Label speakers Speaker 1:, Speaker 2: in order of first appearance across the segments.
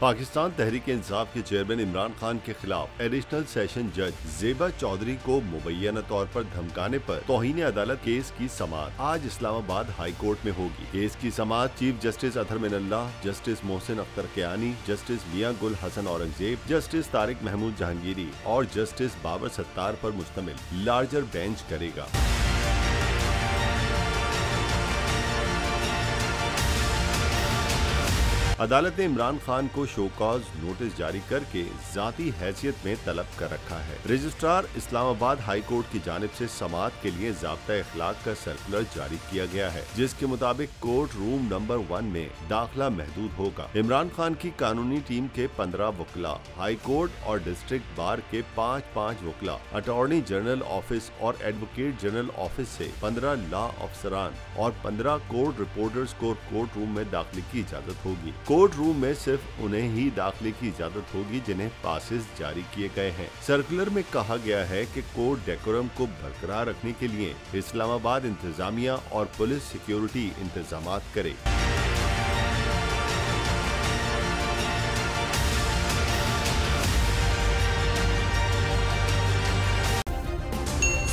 Speaker 1: पाकिस्तान तहरीक इंसाफ के चेयरमैन इमरान खान के खिलाफ एडिशनल सेशन जज जेबा चौधरी को मुबैना तौर पर धमकाने पर तौहीन अदालत केस की समाअत आज इस्लामाबाद हाई कोर्ट में होगी। केस की समाअत chief justice Athar Minallah, justice Mohsin Akhtar Kayani, justice Mian Gul Hassan Aurangzeb, justice Tariq Mahmood Jahangiri और जस्टिस बाबर सत्तार पर मुश्तमिल लार्जर बेंच करेगा। अदालत ने इमरान खान को शोकॉज नोटिस जारी करके जाती हैसियत में तलब कर रखा है। रजिस्ट्रार इस्लामाबाद हाई कोर्ट की जानिब से समाअत के लिए ज़ाब्ता इखलाक का सर्कुलर जारी किया गया है, जिसके मुताबिक कोर्ट रूम नंबर 1 में दाखिला महदूद होगा। इमरान खान की कानूनी टीम के 15 वकला, हाई कोर्ट और डिस्ट्रिक्ट बार के 5 वकला, अटॉर्नी जनरल ऑफिस और एडवोकेट जनरल ऑफिस से 15 लॉ अफसरान और 15 कोर्ट रिपोर्टर्स को कोर्ट रूम में दाखिले की इजाजत होगी। कोर्ट रूम में सिर्फ उन्हें ही दाखिले की इजाजत होगी जिन्हें पासेस जारी किए गए हैं। सर्कुलर में कहा गया है कि कोर्ट डेकोरम को बरकरार रखने के लिए इस्लामाबाद इंतजामिया और पुलिस सिक्योरिटी इंतजामात करे।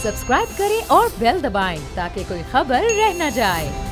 Speaker 2: सब्सक्राइब करें और बेल दबाएं ताकि कोई खबर रह न जाए।